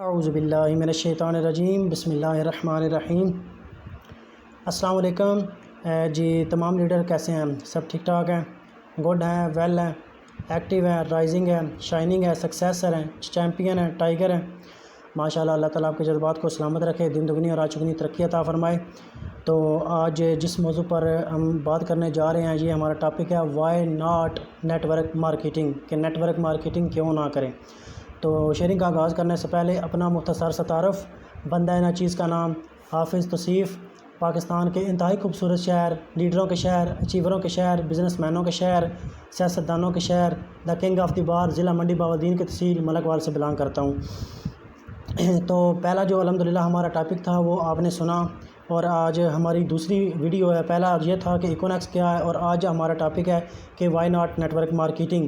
اعوذ باللہ من الشیطان الرجیم، بسم اللہ الرحمن الرحیم۔ السلام علیکم جی تمام لیڈر کیسے ہیں؟ سب ٹھیک ٹھاک ہیں، گڈ ہیں، ویل ہیں، ایکٹیو ہیں، رائزنگ ہے، شائننگ ہے، سکسیسر ہیں، چیمپئن ہیں، ٹائیگر ہیں۔ ماشاءاللہ اللہ تعالیٰ آپ کے جذبات کو سلامت رکھے، دن دگنی اور رات چگنی ترقی عطا فرمائے۔ تو آج جس موضوع پر ہم بات کرنے جا رہے ہیں یہ ہمارا ٹاپک ہے why not network marketing, کہ نیٹ ورک مارکیٹنگ کیوں نہ کریں۔ تو شیئرنگ کا آغاز کرنے سے پہلے اپنا مختصر سا تعارف۔ بندہ ناچیز کا نام حافظ توصیف، پاکستان کے انتہائی خوبصورت شہر، لیڈروں کے شہر، اچیوروں کے شہر، بزنس مینوں کے شہر، سیاستدانوں کے شہر، دا کنگ آف دی بار، ضلع منڈی بہاولدین کی تحصیل ملک وال سے بلانگ کرتا ہوں۔ تو پہلا جو الحمدللہ ہمارا ٹاپک تھا وہ آپ نے سنا، اور آج ہماری دوسری ویڈیو ہے۔ پہلا یہ تھا کہ ایکونیکس کیا ہے، اور آج ہمارا ٹاپک ہے کہ why not network marketing,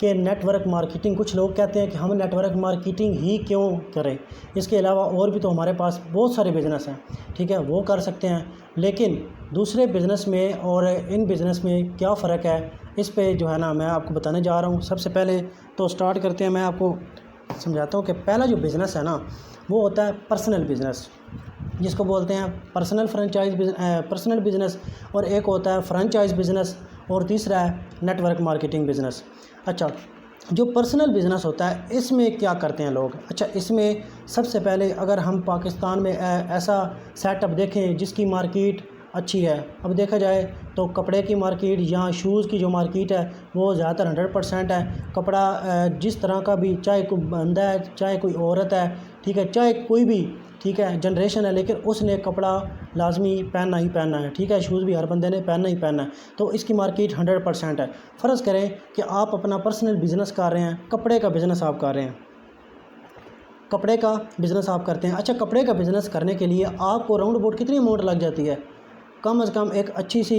کہ نیٹ ورک مارکیٹنگ کچھ لوگ کہتے ہیں کہ ہم نیٹ ورک مارکیٹنگ ہی کیوں کریں، اس کے علاوہ اور بھی تو ہمارے پاس بہت سارے بزنس ہیں، ٹھیک ہے، وہ کر سکتے ہیں، لیکن دوسرے بزنس میں اور ان بزنس میں کیا فرق ہے، اس پہ جو ہے نا میں آپ کو بتانے جا رہا ہوں۔ سب سے پہلے تو سٹارٹ کرتے ہیں، میں آپ کو سمجھاتا ہوں کہ پہلا جو بزنس ہے نا وہ ہوتا ہے پرسنل بزنس، جس کو بولتے ہیں پرسنل بزنس، اور ایک ہوتا ہے فرنچائز بزنس، اور تیسرا ہے نیٹ ورک مارکیٹنگ بزنس۔ اچھا، جو پرسنل بزنس ہوتا ہے اس میں کیا کرتے ہیں لوگ؟ اچھا، اس میں سب سے پہلے اگر ہم پاکستان میں ایسا سیٹ اپ دیکھیں جس کی مارکیٹ اچھی ہے، اب دیکھا جائے تو کپڑے کی مارکیٹ یا شوز کی جو مارکیٹ ہے وہ زیادہ تر 100% ہے۔ کپڑا جس طرح کا بھی، چاہے کوئی بندہ ہے، چاہے کوئی عورت ہے، ٹھیک ہے، چاہے کوئی بھی، ٹھیک ہے، جنریشن ہے، لیکن اس نے کپڑا لازمی پہننا ہی پہننا ہے، ٹھیک ہے، شوز بھی ہر بندے نے پہننا ہی پہننا ہے، تو اس کی مارکیٹ 100% ہے۔ فرض کریں کہ آپ اپنا پرسنل بزنس کر رہے ہیں، کپڑے کا بزنس آپ کر رہے ہیں، کپڑے کا بزنس آپ کرتے ہیں۔ اچھا، کپڑے کا بزنس کرنے کے لیے آپ کو راؤنڈ اباؤٹ کتنی اماؤنٹ لگ جاتی ہے؟ کم از کم ایک اچھی سی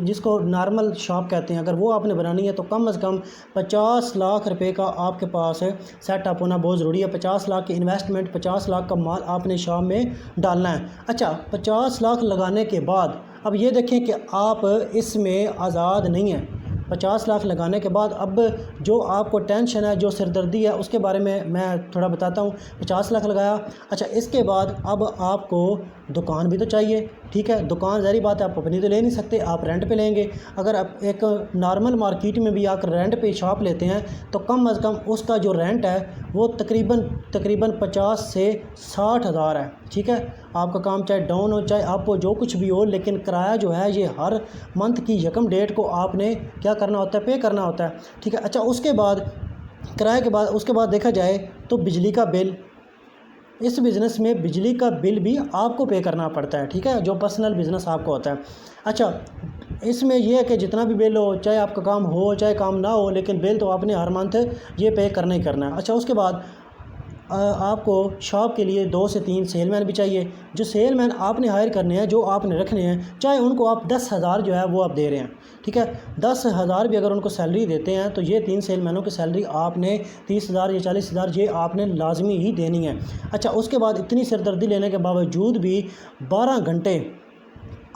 جس کو نارمل شاپ کہتے ہیں، اگر وہ آپ نے بنانی ہے تو کم از کم 50 لاکھ روپے کا آپ کے پاس سیٹ اپ ہونا بہت ضروری ہے۔ 50 لاکھ کی انویسٹمنٹ، 50 لاکھ کا مال آپ نے شاپ میں ڈالنا ہے۔ اچھا، 50 لاکھ لگانے کے بعد اب یہ دیکھیں کہ آپ اس میں آزاد نہیں ہیں۔ 50 لاکھ لگانے کے بعد اب جو آپ کو ٹینشن ہے، جو سردردی ہے، اس کے بارے میں تھوڑا بتاتا ہوں۔ 50 لاکھ لگایا، اچھا، اس کے بعد اب آپ کو دکان بھی تو چاہیے، ٹھیک ہے، دکان ظاہری بات ہے آپ اپنی تو لے نہیں سکتے، آپ رینٹ پہ لیں گے۔ اگر آپ ایک نارمل مارکیٹ میں بھی آ کر رینٹ پہ شاپ لیتے ہیں تو کم از کم اس کا جو رینٹ ہے وہ تقریباً 50 سے 60 ہزار ہے، ٹھیک ہے۔ آپ کا کام چاہے ڈاؤن ہو، چاہے آپ کو جو کچھ بھی ہو، لیکن کرایہ جو ہے یہ ہر منتھ کی یکم ڈیٹ کو آپ نے کیا کرنا ہوتا ہے؟ پے کرنا ہوتا ہے، ٹھیک ہے۔ اچھا، اس کے بعد کرایے کے بعد اس کے بعد دیکھا جائے تو بجلی کا بل، اس بزنس میں بجلی کا بل بھی آپ کو پے کرنا پڑتا ہے، ٹھیک ہے، جو پرسنل بزنس آپ کو ہوتا ہے۔ اچھا، اس میں یہ ہے کہ جتنا بھی بل ہو، چاہے آپ کا کام ہو چاہے کام نہ ہو، لیکن بل تو آپ نے ہر منتھ یہ پے کرنا ہی کرنا ہے۔ اچھا، اس کے بعد آپ کو شاپ کے لیے 2 سے 3 سیل مین بھی چاہیے، جو سیل مین آپ نے ہائر کرنے ہیں، جو آپ نے رکھنے ہیں، چاہے ان کو آپ 10 ہزار جو ہے وہ آپ دے رہے ہیں، ٹھیک ہے، 10 ہزار بھی اگر ان کو سیلری دیتے ہیں تو یہ 3 سیل مینوں کی سیلری آپ نے 30 ہزار یا 40 ہزار یہ آپ نے لازمی ہی دینی ہے۔ اچھا، اس کے بعد اتنی سردردی لینے کے باوجود بھی 12 گھنٹے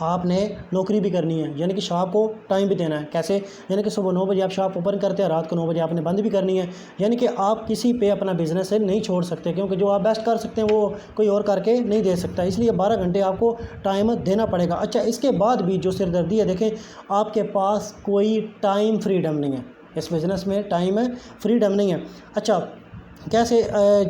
آپ نے نوکری بھی کرنی ہے، یعنی کہ شاپ کو ٹائم بھی دینا ہے۔ کیسے؟ یعنی کہ صبح 9 بجے آپ شاپ اوپن کرتے ہیں، رات کو 9 بجے آپ نے بند بھی کرنی ہے، یعنی کہ آپ کسی پہ اپنا بزنس نہیں چھوڑ سکتے، کیونکہ جو آپ بیسٹ کر سکتے ہیں وہ کوئی اور کر کے نہیں دے سکتا، اس لیے 12 گھنٹے آپ کو ٹائم دینا پڑے گا۔ اچھا، اس کے بعد بھی جو سردردی ہے، دیکھیں آپ کے پاس کوئی ٹائم فریڈم نہیں ہے، اس بزنس میں ٹائم فریڈم نہیں ہے۔ اچھا، کیسے؟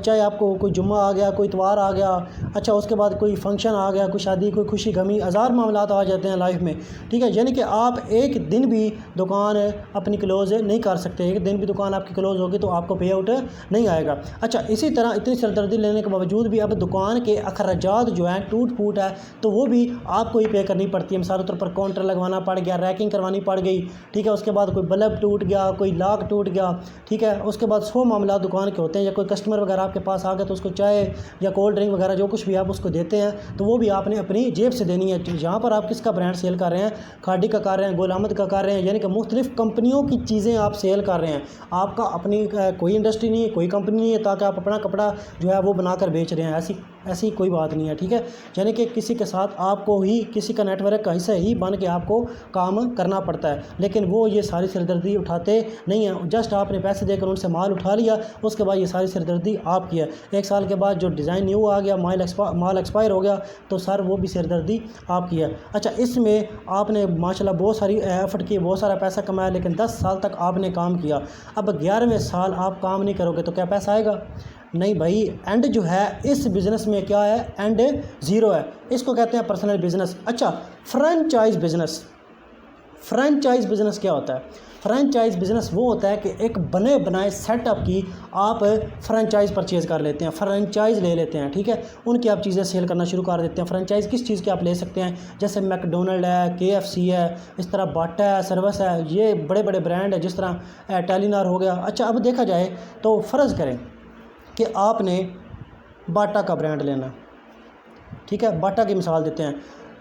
چاہے آپ کو کوئی جمعہ آ گیا، کوئی اتوار آ گیا، اچھا، اس کے بعد کوئی فنکشن آ گیا، کوئی شادی، کوئی خوشی غمی، ہزار معاملات آ جاتے ہیں لائف میں، ٹھیک ہے، یعنی کہ آپ ایک دن بھی دکان اپنی کلوز نہیں کر سکتے، ایک دن بھی دکان آپ کی کلوز ہوگی تو آپ کو پے آؤٹ نہیں آئے گا۔ اچھا، اسی طرح اتنی سردردی لینے کے باوجود بھی اب دکان کے اخراجات جو ہیں ٹوٹ پھوٹ ہے تو وہ بھی آپ کو ہی پے کرنی پڑتی ہے۔ مثال کے طور پر کاؤنٹر لگوانا پڑ گیا، ریکنگ کروانی پڑ گئی، ٹھیک ہے، اس کے بعد کوئی بلب ٹوٹ گیا، کوئی لاک ٹوٹ گیا، ٹھیک ہے، اس کے بعد 100 معاملات دکان کے ہوتے ہیں، یا کوئی کسٹمر وغیرہ آپ کے پاس آ گیا تو اس کو چائے یا کولڈ ڈرنک وغیرہ جو کچھ بھی آپ اس کو دیتے ہیں تو وہ بھی آپ نے اپنی جیب سے دینی ہے۔ جہاں پر آپ کس کا برانڈ سیل کر رہے ہیں، کھاڑی کا کر رہے ہیں، گول احمد کا کر رہے ہیں، یعنی کہ مختلف کمپنیوں کی چیزیں آپ سیل کر رہے ہیں، آپ کا اپنی کوئی انڈسٹری نہیں ہے، کوئی کمپنی نہیں ہے تاکہ آپ اپنا کپڑا جو ہے وہ بنا کر بیچ رہے ہیں، ایسی ایسی کوئی بات نہیں ہے، ٹھیک ہے، یعنی کہ کسی کے ساتھ آپ کو ہی کسی کا نیٹ ورک کا حصہ ہی بن کے آپ کو کام کرنا پڑتا ہے، لیکن وہ یہ ساری سردردی اٹھاتے نہیں ہیں، جسٹ آپ نے پیسے دے کر ان سے مال اٹھا لیا، اس کے بعد یہ ساری سردردی آپ کی ہے، 1 سال کے بعد جو ڈیزائن نیو آ گیا، مال ایکسپائر ہو گیا تو سر وہ بھی سردردی آپ کی ہے۔ اچھا، اس میں آپ نے ماشاءاللہ بہت ساری ایفرٹ کی، بہت سارا پیسہ کمایا، لیکن 10 سال تک آپ نے کام کیا، اب 11ویں سال آپ کام نہیں کرو گے تو کیا پیسہ آئے گا؟ نہیں بھائی، اینڈ جو ہے اس بزنس میں کیا ہے؟ اینڈ زیرو ہے، اس کو کہتے ہیں پرسنل بزنس۔ اچھا، فرینچائز بزنس کیا ہوتا ہے؟ فرینچائز بزنس وہ ہوتا ہے کہ ایک بنے بنائے سیٹ اپ کی آپ فرینچائز پرچیز کر لیتے ہیں، فرینچائز لے لیتے ہیں، ٹھیک ہے، ان کی آپ چیزیں سیل کرنا شروع کر دیتے ہیں۔ فرینچائز کس چیز کی آپ لے سکتے ہیں؟ جیسے میک ڈونلڈ ہے، KFC ہے، اس طرح باٹا ہے، سروس ہے، یہ بڑے بڑے برانڈ ہے، جس طرح ٹیلی نار ہو گیا۔ اچھا، اب دیکھا جائے تو فرض کریں کہ آپ نے باٹا کا برانڈ لینا، ٹھیک ہے، باٹا کی مثال دیتے ہیں،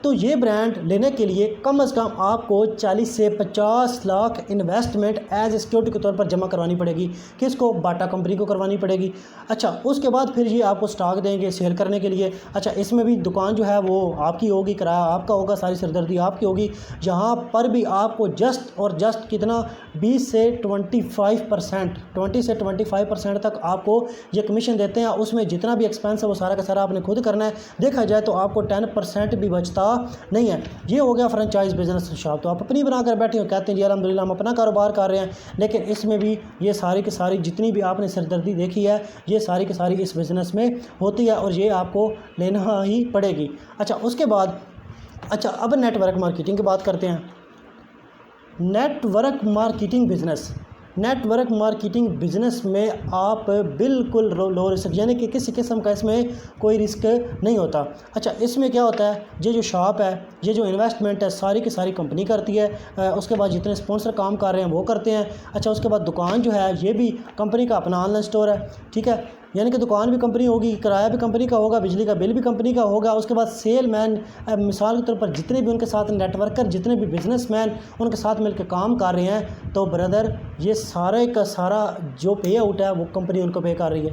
تو یہ برانڈ لینے کے لیے کم از کم آپ کو 40 سے 50 lakh investment as a security کے طور پر جمع کروانی پڑے گی۔ کس کو؟ باٹا کمپنی کو کروانی پڑے گی۔ اچھا، اس کے بعد پھر یہ آپ کو سٹاک دیں گے سیل کرنے کے لیے۔ اچھا، اس میں بھی دکان جو ہے وہ آپ کی ہوگی، کرایہ آپ کا ہوگا، ساری سردردی آپ کی ہوگی، یہاں پر بھی آپ کو جسٹ کتنا 20 سے 25% تک آپ کو یہ کمیشن دیتے ہیں۔ اس میں جتنا بھی ایکسپینس ہے وہ سارا کا سارا آپ نے خود کرنا ہے۔ دیکھا جائے تو آپ کو 10% بھی بچتا نہیں ہے۔ یہ ہو گیا فرینچائز بزنس شاپ، تو آپ اپنی بنا کر بیٹھے ہو، کہتے ہیں جی الحمدللہ ہم اپنا کاروبار کر رہے ہیں، لیکن اس میں بھی یہ ساری کی ساری جتنی بھی آپ نے سردردی دیکھی ہے یہ ساری کی ساری اس بزنس میں ہوتی ہے، اور یہ آپ کو لینا ہی پڑے گی۔ اچھا، اس کے بعد اب نیٹ ورک مارکیٹنگ کی بات کرتے ہیں۔ نیٹ ورک مارکیٹنگ بزنس میں آپ بالکل لو رسک، یعنی کہ کسی قسم کا اس میں کوئی رسک نہیں ہوتا۔ اچھا، اس میں کیا ہوتا ہے؟ یہ جو شاپ ہے، یہ جو انویسٹمنٹ ہے ساری کی ساری کمپنی کرتی ہے، اس کے بعد جتنے سپانسر کام کر رہے ہیں وہ کرتے ہیں۔ اچھا، اس کے بعد دکان جو ہے یہ بھی کمپنی کا اپنا آن لائن سٹور ہے، ٹھیک ہے، یعنی کہ دکان بھی کمپنی ہوگی، کرایہ بھی کمپنی کا ہوگا، بجلی کا بل بھی کمپنی کا ہوگا۔ اس کے بعد سیل مین، مثال کے طور پر جتنے بھی ان کے ساتھ نیٹ ورکر، جتنے بھی بزنس مین ان کے ساتھ مل کے کام کر رہے ہیں، تو بردر یہ سارے کا سارا جو پے آؤٹ ہے وہ کمپنی ان کو پے کر رہی ہے۔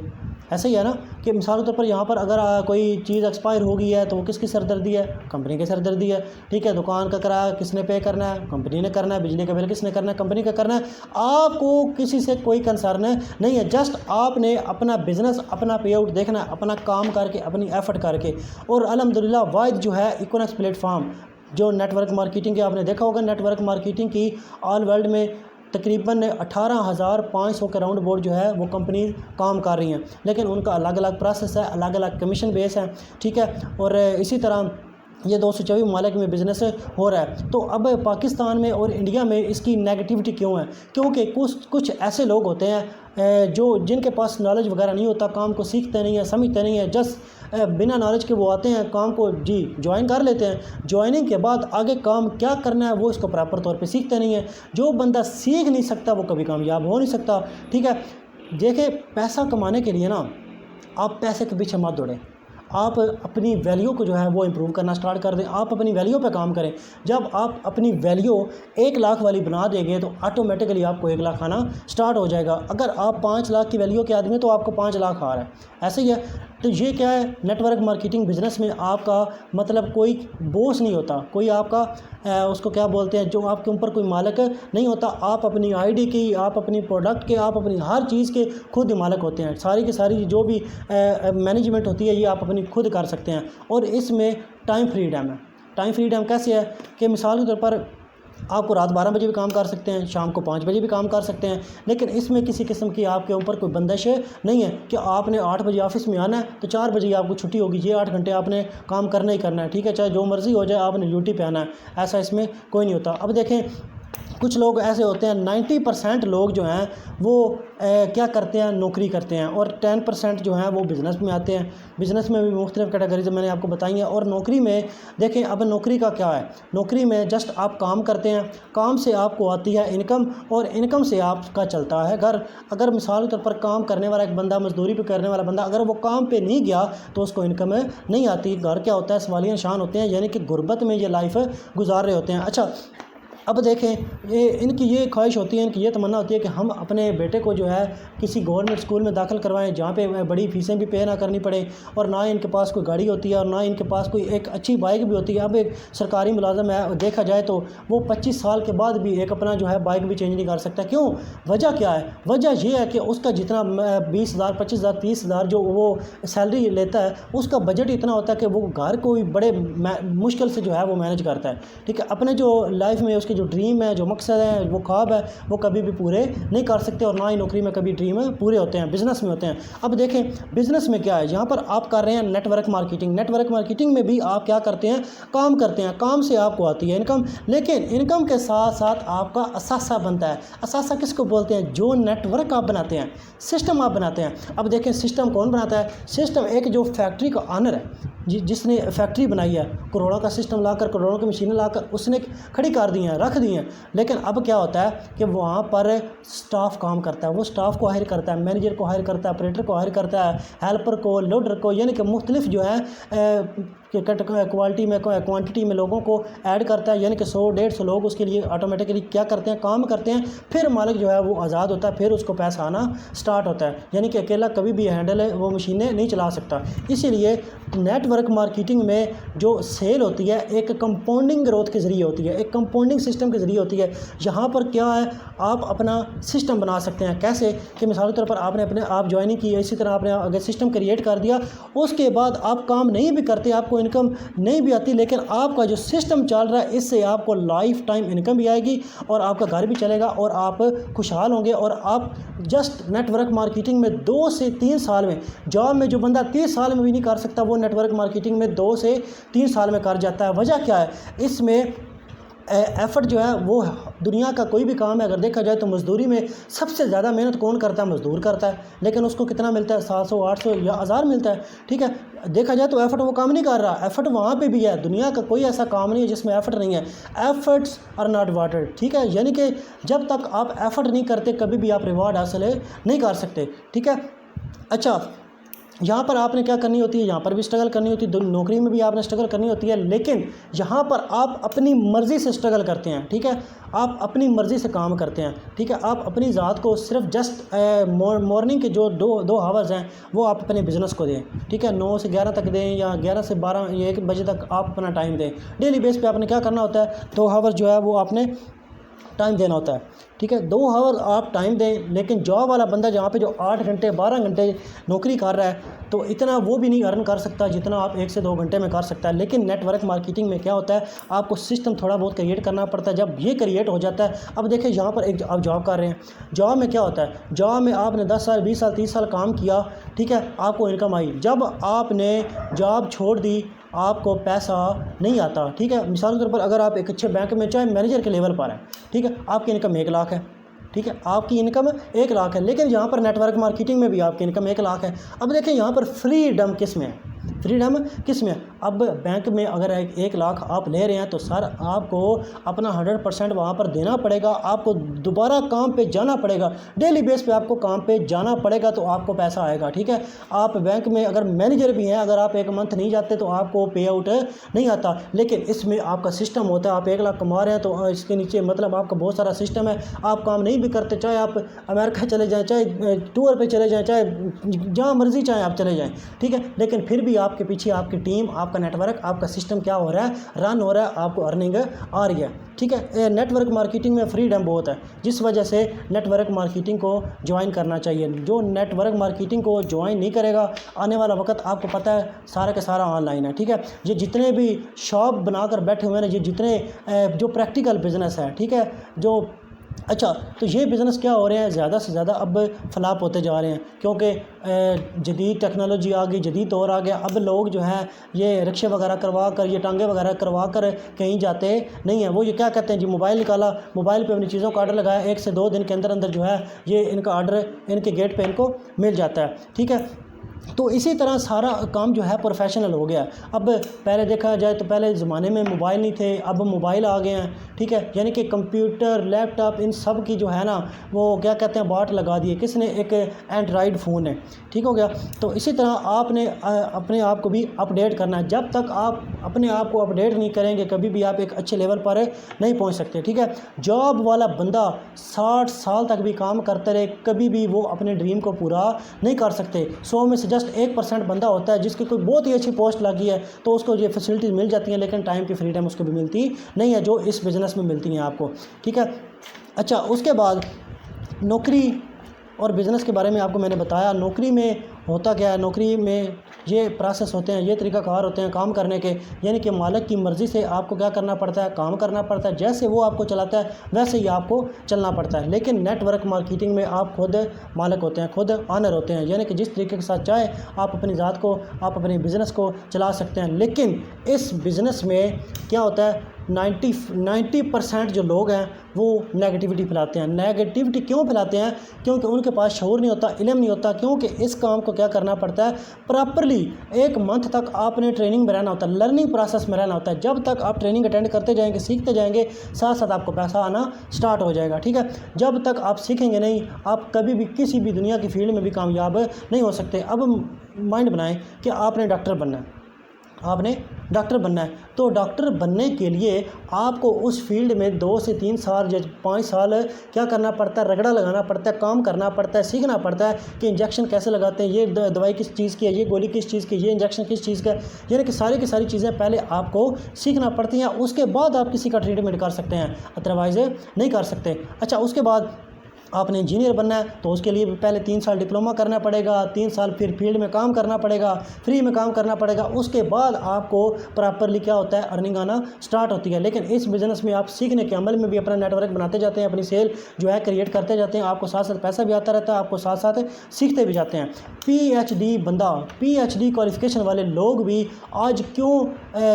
ایسا ہی ہے نا کہ مثال کے طور پر یہاں پر اگر کوئی چیز ایکسپائر ہو گئی ہے تو وہ کس کی سردردی ہے؟ کمپنی کی سردردی ہے، ٹھیک ہے، دکان کا کرایہ کس نے پے کرنا ہے؟ کمپنی نے کرنا ہے، بجلی کا بل کس نے کرنا ہے؟ کمپنی کا کرنا ہے۔ آپ کو کسی سے کوئی کنسرن نہیں ہے، جسٹ آپ نے اپنا بزنس، اپنا پے آؤٹ دیکھنا ہے، اپنا کام کر کے، اپنی ایفرٹ کر کے۔ اور الحمدللہ واحد جو ہے ایکونکس پلیٹ فارم جو نیٹ ورک مارکیٹنگ کے، آپ نے دیکھا ہوگا نیٹ ورک مارکیٹنگ کی آل ورلڈ میں تقریباً 18,500 کے راؤنڈ بورڈ جو ہے وہ کمپنی کام کر رہی ہیں، لیکن ان کا الگ الگ پروسیس ہے، الگ الگ کمیشن بیس ہے، ٹھیک ہے، اور اسی طرح یہ 224 ممالک میں بزنس ہو رہا ہے۔ تو اب پاکستان میں اور انڈیا میں اس کی نیگیٹیوٹی کیوں ہے؟ کیونکہ کچھ ایسے لوگ ہوتے ہیں جن کے پاس نالج وغیرہ نہیں ہوتا، کام کو سیکھتے نہیں ہیں، سمجھتے نہیں ہیں، جسٹ بنا نالج کے وہ آتے ہیں، کام کو جوائن کر لیتے ہیں، جوائننگ کے بعد آگے کام کیا کرنا ہے وہ اس کو پراپر طور پہ سیکھتے نہیں ہیں۔ جو بندہ سیکھ نہیں سکتا وہ کبھی کامیاب ہو نہیں سکتا، ٹھیک ہے۔ دیکھیں، پیسہ کمانے کے لیے نا آپ پیسے کے پیچھے مت دوڑیں، آپ اپنی ویلیو کو جو ہے وہ امپروو کرنا سٹارٹ کر دیں، آپ اپنی ویلیو پہ کام کریں۔ جب آپ اپنی ویلیو 1 لاکھ والی بنا دیں گے تو آٹومیٹکلی آپ کو 1 لاکھ آنا سٹارٹ ہو جائے گا۔ اگر آپ 5 لاکھ کی ویلیو کے آدمی ہیں تو آپ کو 5 لاکھ آ رہا ہے، ایسے ہی ہے۔ تو یہ کیا ہے؟ نیٹ ورک مارکیٹنگ بزنس میں آپ کا مطلب کوئی بوس نہیں ہوتا، کوئی آپ کا اس کو کیا بولتے ہیں، جو آپ کے اوپر کوئی مالک نہیں ہوتا۔ آپ اپنی آئی ڈی کی، آپ اپنی پروڈکٹ کے، آپ اپنی ہر چیز کے خود ہی مالک ہوتے ہیں۔ ساری کی ساری جو بھی مینجمنٹ ہوتی ہے یہ آپ اپنی خود کر سکتے ہیں، اور اس میں ٹائم فریڈم ہے۔ ٹائم فریڈم کیسے ہے کہ مثال کے طور پر آپ کو رات 12 بجے بھی کام کر سکتے ہیں، شام کو 5 بجے بھی کام کر سکتے ہیں، لیکن اس میں کسی قسم کی آپ کے اوپر کوئی بندش نہیں ہے کہ آپ نے 8 بجے آفس میں آنا ہے تو 4 بجے آپ کو چھٹی ہوگی، یہ 8 گھنٹے آپ نے کام کرنا ہی کرنا ہے، ٹھیک ہے، چاہے جو مرضی ہو جائے آپ نے ڈیوٹی پہ آنا ہے، ایسا اس میں کوئی نہیں ہوتا۔ اب دیکھیں، کچھ لوگ ایسے ہوتے ہیں، 90% لوگ جو ہیں وہ کیا کرتے ہیں؟ نوکری کرتے ہیں، اور 10% جو ہیں وہ بزنس میں آتے ہیں۔ بزنس میں بھی مختلف کیٹیگریز میں نے آپ کو بتائی ہیں، اور نوکری میں دیکھیں، اب نوکری کا کیا ہے؟ نوکری میں جسٹ آپ کام کرتے ہیں، کام سے آپ کو آتی ہے انکم، اور انکم سے آپ کا چلتا ہے گھر۔ اگر مثال کے طور پر کام کرنے والا ایک بندہ، مزدوری پہ کرنے والا بندہ اگر وہ کام پہ نہیں گیا تو اس کو انکم نہیں آتی، گھر کیا ہوتا ہے؟ سوالیہ نشان ہوتے ہیں، یعنی کہ غربت میں یہ لائف گزار رہے ہوتے ہیں۔ اچھا، اب دیکھیں ان کی یہ خواہش ہوتی ہے، ان کی یہ تمنا ہوتی ہے کہ ہم اپنے بیٹے کو جو ہے کسی گورنمنٹ اسکول میں داخل کروائیں جہاں پہ بڑی فیسیں بھی پے نہ کرنی پڑے، اور نہ ان کے پاس کوئی گاڑی ہوتی ہے اور نہ ان کے پاس کوئی ایک اچھی بائک بھی ہوتی ہے۔ اب ایک سرکاری ملازم ہے، دیکھا جائے تو وہ 25 سال کے بعد بھی ایک اپنا جو ہے بائک بھی چینج نہیں کر سکتا۔ کیوں؟ وجہ کیا ہے؟ وجہ یہ ہے کہ اس کا جتنا 20,000 25,000 30,000 جو وہ سیلری لیتا ہے، اس کا بجٹ اتنا ہوتا ہے کہ وہ گھر کو بڑے مشکل سے جو ہے وہ مینج کرتا ہے، ٹھیک ہے۔ اپنے جو لائف میں اس کے جو ڈریم ہے، جو مقصد ہے، وہ خواب ہے، وہ کبھی بھی پورے نہیں کر سکتے، اور نہ ہی نوکری میں کبھی ڈریم پورے ہوتے ہیں، بزنس میں ہوتے ہیں۔ اب دیکھیں بزنس میں کیا ہے، یہاں پر آپ کر رہے ہیں network marketing. Network marketing میں بھی آپ کیا کرتے ہیں؟ کام کرتے ہیں، کام سے آپ کو آتی ہے انکم، لیکن انکم کے ساتھ ساتھ آپ کا اثاثہ بنتا ہے۔ اثاثہ کس کو بولتے ہیں؟ جو نیٹ ورک آپ بناتے ہیں، سسٹم آپ بناتے ہیں۔ اب دیکھیں سسٹم کون بناتا ہے؟ سسٹم ایک جو فیکٹری کا آنر ہے، جس نے فیکٹری بنائی ہے، کروڑوں کا سسٹم لا کر، کروڑوں کی مشینیں لا کر اس نے کھڑی کر دی ہیں، رکھ دی ہیں، لیکن اب کیا ہوتا ہے کہ وہاں پر سٹاف کام کرتا ہے، وہ سٹاف کو ہائر کرتا ہے، مینیجر کو ہائر کرتا ہے، آپریٹر کو ہائر کرتا ہے، ہیلپر کو، لوڈر کو، یعنی کہ مختلف جو ہے کوالٹی میں کوانٹٹی میں لوگوں کو ایڈ کرتا ہے، یعنی کہ 100-150 لوگ اس کے لیے آٹومیٹکلی کیا کرتے ہیں؟ کام کرتے ہیں۔ پھر مالک جو ہے وہ آزاد ہوتا ہے، پھر اس کو پیسہ آنا سٹارٹ ہوتا ہے، یعنی کہ اکیلا کبھی بھی ہینڈل وہ مشینیں نہیں چلا سکتا۔ اسی لیے نیٹ ورک مارکیٹنگ میں جو سیل ہوتی ہے ایک کمپاؤنڈنگ گروتھ کے ذریعے ہوتی ہے، ایک کمپاؤنڈنگ سسٹم کے ذریعے ہوتی ہے۔ یہاں پر کیا ہے، آپ اپنا سسٹم بنا سکتے ہیں۔ کیسے؟ کہ مثال کے طور پر آپ جوائننگ کی، اسی طرح آپ نے اگر سسٹم کریٹ کر دیا، اس کے بعد آپ کام نہیں بھی کرتے، آپ کو انکم نہیں بھی آتی، لیکن آپ کا جو سسٹم چل رہا ہے اس سے آپ کو لائف ٹائم انکم بھی آئے گی، اور آپ کا گھر بھی چلے گا، اور آپ خوشحال ہوں گے۔ اور آپ جسٹ نیٹ ورک مارکیٹنگ میں 2 سے 3 سال میں، جاب میں جو بندہ 30 سال میں بھی نہیں کر سکتا، وہ نیٹ ورک مارکیٹنگ میں 2 سے 3 سال میں کر جاتا ہے۔ وجہ کیا ہے؟ اس میں ایفرٹ جو ہے وہ دنیا کا کوئی بھی کام ہے، اگر دیکھا جائے تو مزدوری میں سب سے زیادہ محنت کون کرتا ہے؟ مزدور کرتا ہے، لیکن اس کو کتنا ملتا ہے؟ 700 800 یا 1000 ملتا ہے، ٹھیک ہے۔ دیکھا جائے تو ایفرٹ وہ کام نہیں کر رہا، ایفرٹ وہاں پہ بھی ہے۔ دنیا کا کوئی ایسا کام نہیں ہے جس میں ایفرٹ نہیں ہے۔ ایفرٹس آر ناٹ واٹرڈ، ٹھیک ہے، یعنی کہ جب تک آپ ایفرٹ نہیں کرتے کبھی بھی آپ ریوارڈ حاصل نہیں کر سکتے، ٹھیک ہے۔ اچھا، یہاں پر آپ نے کیا کرنی ہوتی ہے؟ یہاں پر بھی اسٹرگل کرنی ہوتی ہے، نوکری میں بھی آپ نے اسٹرگل کرنی ہوتی ہے، لیکن یہاں پر آپ اپنی مرضی سے اسٹرگل کرتے ہیں، ٹھیک ہے۔ آپ اپنی مرضی سے کام کرتے ہیں، ٹھیک ہے۔ آپ اپنی ذات کو صرف جسٹ مارننگ کے جو دو ہاورز ہیں وہ آپ اپنے بزنس کو دیں، ٹھیک ہے۔ 9 سے 11 تک دیں، یا 11 سے 12 یا 1 بجے تک آپ اپنا ٹائم دیں۔ ڈیلی بیس پہ آپ نے کیا کرنا ہوتا ہے؟ 2 ہاور جو ہے وہ آپ نے ٹائم دینا ہوتا ہے، ٹھیک ہے۔ 2 ہاور آپ ٹائم دیں، لیکن جاب والا بندہ جہاں پہ جو 8 گھنٹے 12 گھنٹے نوکری کر رہا ہے تو اتنا وہ بھی نہیں ارن کر سکتا جتنا آپ 1 سے 2 گھنٹے میں کر سکتا ہے۔ لیکن نیٹ ورک مارکیٹنگ میں کیا ہوتا ہے؟ آپ کو سسٹم تھوڑا بہت کریٹ کرنا پڑتا ہے۔ جب یہ کریٹ ہو جاتا ہے، اب دیکھیں یہاں پر ایک آپ جاب کر رہے ہیں، جاب میں کیا ہوتا ہے؟ جاب میں آپ نے 10 سال 20 سال 30 سال کام کیا، ٹھیک ہے، آپ کو انکم آئی۔ جب آپ نے جاب چھوڑ دی آپ کو پیسہ نہیں آتا، ٹھیک ہے۔ مثال کے طور پر اگر آپ ایک اچھے بینک میں چاہے مینیجر کے لیول پر ہیں، ٹھیک ہے، آپ کی انکم 1 لاکھ ہے، ٹھیک ہے، آپ کی انکم 1 لاکھ ہے، لیکن یہاں پر نیٹ ورک مارکیٹنگ میں بھی آپ کی انکم 1 لاکھ ہے۔ اب دیکھیں یہاں پر فریڈم کس میں ہے؟ فریڈم کس میں؟ اب بینک میں اگر 1 لاکھ آپ لے رہے ہیں تو سر آپ کو اپنا 100% وہاں پر دینا پڑے گا، آپ کو دوبارہ کام پہ جانا پڑے گا، ڈیلی بیس پہ آپ کو کام پہ جانا پڑے گا تو آپ کو پیسہ آئے گا، ٹھیک ہے۔ آپ بینک میں اگر مینیجر بھی ہیں، اگر آپ 1 منتھ نہیں جاتے تو آپ کو پے آؤٹ نہیں آتا، لیکن اس میں آپ کا سسٹم ہوتا ہے۔ آپ 1 لاکھ کما رہے ہیں تو اس کے نیچے مطلب آپ کا بہت سارا سسٹم ہے، آپ کام نہیں بھی کرتے، چاہے آپ امریکہ چلے جائیں، چاہے ٹور پہ چلے جائیں، چاہے جہاں مرضی چاہیں آپ چلے جائیں، ٹھیک ہے، لیکن پھر بھی آپ کے پیچھے آپ کی ٹیم، آپ کا نیٹ ورک، آپ کا سسٹم کیا ہو رہا ہے؟ رن ہو رہا ہے، آپ کو ارننگ آ رہی ہے، ٹھیک ہے۔ نیٹ ورک مارکیٹنگ میں فریڈم بہت ہے، جس وجہ سے نیٹ ورک مارکیٹنگ کو جوائن کرنا چاہیے۔ جو نیٹ ورک مارکیٹنگ کو جوائن نہیں کرے گا، آنے والا وقت آپ کو پتہ ہے سارا کا سارا آن لائن ہے، ٹھیک ہے۔ یہ جتنے بھی شاپ بنا کر بیٹھے ہوئے ہیں، یہ جتنے جو پریکٹیکل بزنس ہے، ٹھیک ہے، جو اچھا تو یہ بزنس کیا ہو رہے ہیں؟ زیادہ سے زیادہ اب فلاپ ہوتے جا رہے ہیں، کیونکہ جدید ٹیکنالوجی آ گئی، جدید دور آ گیا۔ اب لوگ جو ہیں یہ رکشے وغیرہ کروا کر، یہ ٹانگے وغیرہ کروا کر کہیں جاتے نہیں ہیں۔ وہ یہ کیا کہتے ہیں؟ جی موبائل نکالا، موبائل پہ اپنی چیزوں کا آرڈر لگایا، 1 سے 2 دن کے اندر جو ہے یہ ان کا آرڈر ان کے گیٹ پہ ان کو مل جاتا ہے، ٹھیک ہے۔ تو اسی طرح سارا کام جو ہے پروفیشنل ہو گیا. اب پہلے دیکھا جائے تو پہلے زمانے میں موبائل نہیں تھے, اب موبائل آ گئے ہیں, ٹھیک ہے, یعنی کہ کمپیوٹر, لیپ ٹاپ, ان سب کی جو ہے نا وہ کیا کہتے ہیں باٹ لگا دیے. کس نے؟ ایک اینڈرائڈ فون ہے, ٹھیک ہو گیا. تو اسی طرح آپ نے اپنے آپ کو بھی اپڈیٹ کرنا ہے. جب تک آپ اپنے آپ کو اپڈیٹ نہیں کریں گے کبھی بھی آپ ایک اچھے لیول پر نہیں پہنچ سکتے, ٹھیک ہے. جاب والا بندہ 60 سال تک بھی کام کرتے رہے, کبھی بھی وہ اپنے ڈریم کو پورا نہیں کر سکتے. 100 میں سے جسٹ 1% بندہ ہوتا ہے جس کی کوئی بہت ہی اچھی پوسٹ لگی ہے تو اس کو یہ فیسلٹیز مل جاتی ہیں, لیکن ٹائم کی فریڈم اس کو بھی ملتی نہیں ہے جو اس بزنس میں ملتی ہیں آپ کو, ٹھیک ہے. اچھا, اس کے بعد نوکری اور بزنس کے بارے میں آپ کو میں نے بتایا. نوکری میں ہوتا کیا ہے؟ نوکری میں یہ پروسیس ہوتے ہیں, یہ طریقہ کار ہوتے ہیں کام کرنے کے, یعنی کہ مالک کی مرضی سے آپ کو کیا کرنا پڑتا ہے؟ کام کرنا پڑتا ہے. جیسے وہ آپ کو چلاتا ہے ویسے ہی آپ کو چلنا پڑتا ہے. لیکن نیٹ ورک مارکیٹنگ میں آپ خود مالک ہوتے ہیں, خود آنر ہوتے ہیں, یعنی کہ جس طریقے کے ساتھ چاہے آپ اپنی ذات کو, آپ اپنے بزنس کو چلا سکتے ہیں. لیکن اس بزنس میں کیا ہوتا ہے؟ 90% جو لوگ ہیں وہ نیگیٹیوٹی پھیلاتے ہیں. نیگیٹیوٹی کیوں پھیلاتے ہیں؟ کیونکہ ان کے پاس شعور نہیں ہوتا, علم نہیں ہوتا. کیونکہ اس کام کو کیا کرنا پڑتا ہے؟ پراپرلی 1 منتھ تک آپ نے ٹریننگ میں رہنا ہوتا ہے, لرننگ پروسیس میں رہنا ہوتا ہے. جب تک آپ ٹریننگ اٹینڈ کرتے جائیں گے, سیکھتے جائیں گے, ساتھ ساتھ آپ کو پیسہ آنا سٹارٹ ہو جائے گا, ٹھیک ہے. جب تک آپ سیکھیں گے نہیں, آپ کبھی بھی کسی بھی دنیا کی فیلڈ میں بھی کامیاب نہیں ہو سکتے. اب مائنڈ بنائیں کہ آپ نے ڈاکٹر بننا ہے, آپ نے ڈاکٹر بننا ہے, تو ڈاکٹر بننے کے لیے آپ کو اس فیلڈ میں 2 سے 3 سال یا 5 سال کیا کرنا پڑتا ہے؟ رگڑا لگانا پڑتا ہے, کام کرنا پڑتا ہے, سیکھنا پڑتا ہے کہ انجیکشن کیسے لگاتے ہیں, یہ دوائی کس چیز کی ہے, یہ گولی کس چیز کی, یہ انجیکشن کس چیز کا ہے. یعنی کہ ساری کی ساری چیزیں پہلے آپ کو سیکھنا پڑتی ہیں, اس کے بعد آپ کسی کا ٹریٹمنٹ کر سکتے ہیں, ادروائز نہیں کر سکتے. اچھا, اس کے بعد آپ نے انجینئر بننا ہے تو اس کے لیے بھی پہلے 3 سال ڈپلومہ کرنا پڑے گا, 3 سال پھر فیلڈ میں کام کرنا پڑے گا, فری میں کام کرنا پڑے گا. اس کے بعد آپ کو پراپرلی کیا ہوتا ہے؟ ارننگ آنا سٹارٹ ہوتی ہے. لیکن اس بزنس میں آپ سیکھنے کے عمل میں بھی اپنا نیٹ ورک بناتے جاتے ہیں, اپنی سیل جو ہے کریٹ کرتے جاتے ہیں, آپ کو ساتھ ساتھ پیسہ بھی آتا رہتا ہے, آپ کو ساتھ ساتھ سیکھتے بھی جاتے ہیں. PhD بندہ, PhD کوالیفیکیشن والے لوگ بھی آج کیوں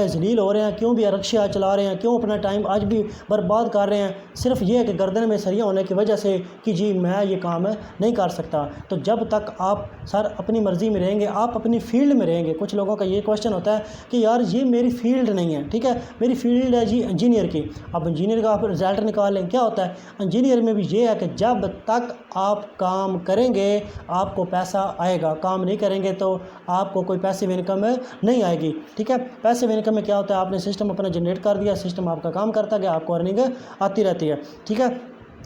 ذلیل ہو رہے ہیں, کیوں بھی رکشہ چلا رہے ہیں, کیوں اپنا ٹائم آج بھی برباد کر رہے ہیں؟ صرف یہ ہے کہ گردن میں سریاں ہونے کی وجہ سے کہ جی میں یہ کام نہیں کر سکتا. تو جب تک آپ سر اپنی مرضی میں رہیں گے, آپ اپنی فیلڈ میں رہیں گے. کچھ لوگوں کا یہ کوشچن ہوتا ہے کہ یار یہ میری فیلڈ نہیں ہے, ٹھیک ہے, میری فیلڈ ہے جی انجینئر کی. اب انجینئر کا آپ رزلٹ نکال لیں, کیا ہوتا ہے انجینئر میں بھی؟ یہ ہے کہ جب تک آپ کام کریں گے آپ کو پیسہ آئے گا, کام نہیں کریں گے تو آپ کو کوئی پیسیو انکم نہیں آئے گی, ٹھیک ہے. پیسیو انکم میں کیا ہوتا ہے؟ آپ نے سسٹم اپنا جنریٹ کر دیا, سسٹم آپ کا کام کرتا گیا, آپ کو ارننگ آتی رہتی ہے, ٹھیک ہے.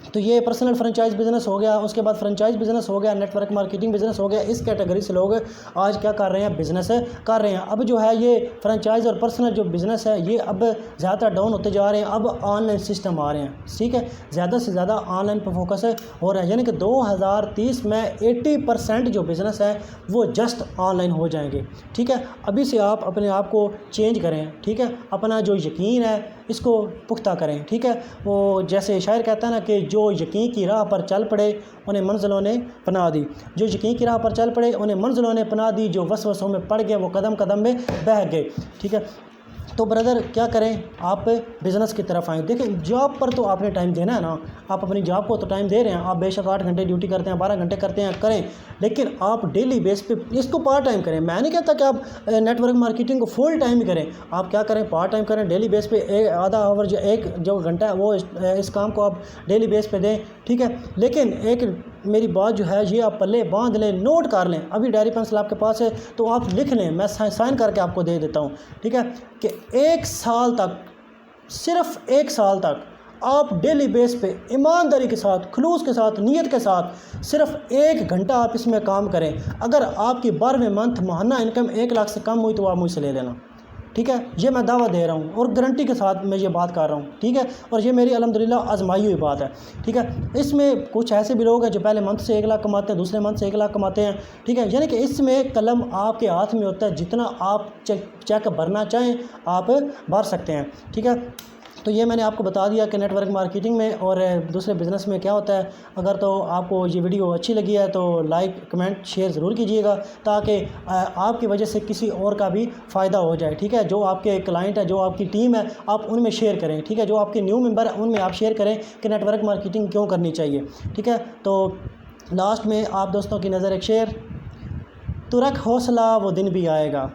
تو یہ پرسنل فرنچائز بزنس ہو گیا. اس کے بعد فرنچائز بزنس ہو گیا, نیٹ ورک مارکیٹنگ بزنس ہو گیا. اس کیٹیگری سے لوگ آج کیا کر رہے ہیں؟ بزنس کر رہے ہیں. اب جو ہے یہ فرنچائز اور پرسنل جو بزنس ہے یہ اب زیادہ ڈاؤن ہوتے جا رہے ہیں. اب آن لائن سسٹم آ رہے ہیں, ٹھیک ہے, زیادہ سے زیادہ آن لائن پہ فوکس ہو رہا ہے. یعنی کہ 2030 میں 80% جو بزنس ہے وہ جسٹ آن لائن ہو جائیں گے, ٹھیک ہے. ابھی سے آپ اپنے آپ کو چینج کریں, ٹھیک ہے, اپنا جو یقین ہے اس کو پختہ کریں, ٹھیک ہے. وہ جیسے شاعر کہتا ہے نا کہ جو یقین کی راہ پر چل پڑے انہیں منزلوں نے پناہ دی, جو یقین کی راہ پر چل پڑے انہیں منزلوں نے پناہ دی, جو وسوسوں میں پڑ گئے وہ قدم قدم میں بہہ گئے, ٹھیک ہے. تو بردر کیا کریں؟ آپ بزنس کی طرف آئیں. دیکھیں جاب پر تو آپ نے ٹائم دینا ہے نا, آپ اپنی جاب کو تو ٹائم دے رہے ہیں, آپ بے شک 8 گھنٹے ڈیوٹی کرتے ہیں, 12 گھنٹے کرتے ہیں, کریں, لیکن آپ ڈیلی بیس پہ اس کو پارٹ ٹائم کریں. میں نہیں کہتا کہ آپ نیٹ ورک مارکیٹنگ کو فل ٹائم کریں, آپ کیا کریں؟ پارٹ ٹائم کریں. ڈیلی بیس پہ آدھا آور جو گھنٹہ ہے وہ اس کام کو آپ ڈیلی بیس پہ دیں, ٹھیک ہے. لیکن ایک میری بات جو ہے یہ آپ پلے باندھ لیں, نوٹ کر لیں. ابھی ڈائری پینسل آپ کے پاس ہے تو آپ لکھ لیں, میں سائن کر کے آپ کو دے دیتا ہوں, ٹھیک ہے, کہ 1 سال تک, صرف 1 سال تک آپ ڈیلی بیس پہ ایمانداری کے ساتھ, خلوص کے ساتھ, نیت کے ساتھ صرف 1 گھنٹہ آپ اس میں کام کریں. اگر آپ کی 12ویں منتھ ماہانہ انکم 1 لاکھ سے کم ہوئی تو آپ مجھ سے لے لینا, ٹھیک ہے. یہ میں دعویٰ دے رہا ہوں اور گارنٹی کے ساتھ میں یہ بات کر رہا ہوں, ٹھیک ہے, اور یہ میری الحمدللہ آزمائی ہوئی بات ہے, ٹھیک ہے. اس میں کچھ ایسے بھی لوگ ہیں جو پہلے منتھ سے 1 لاکھ کماتے ہیں, دوسرے منتھ سے 1 لاکھ کماتے ہیں, ٹھیک ہے. یعنی کہ اس میں قلم آپ کے ہاتھ میں ہوتا ہے, جتنا آپ چیک بھرنا چاہیں آپ بھر سکتے ہیں, ٹھیک ہے. تو یہ میں نے آپ کو بتا دیا کہ نیٹ ورک مارکیٹنگ میں اور دوسرے بزنس میں کیا ہوتا ہے. اگر تو آپ کو یہ ویڈیو اچھی لگی ہے تو لائک کمنٹ شیئر ضرور کیجیے گا تاکہ آپ کی وجہ سے کسی اور کا بھی فائدہ ہو جائے, ٹھیک ہے. جو آپ کے کلائنٹ ہے, جو آپ کی ٹیم ہے, آپ ان میں شیئر کریں, ٹھیک ہے. جو آپ کے نیو ممبر ہیں ان میں آپ شیئر کریں کہ نیٹ ورک مارکیٹنگ کیوں کرنی چاہیے, ٹھیک ہے. تو لاسٹ میں آپ دوستوں کی نظر ایک شیئر تو رکھ حوصلہ وہ دن بھی آئے گا،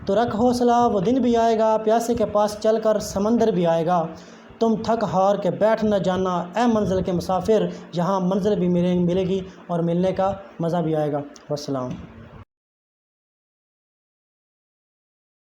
تو رکھ حوصلہ وہ دن بھی آئے گا، پیاسے کے پاس چل کر سمندر بھی آئے گا، تم تھک ہار کے بیٹھ نہ جانا اے منزل کے مسافر، یہاں منزل بھی ملے گی اور ملنے کا مزہ بھی آئے گا۔ والسلام۔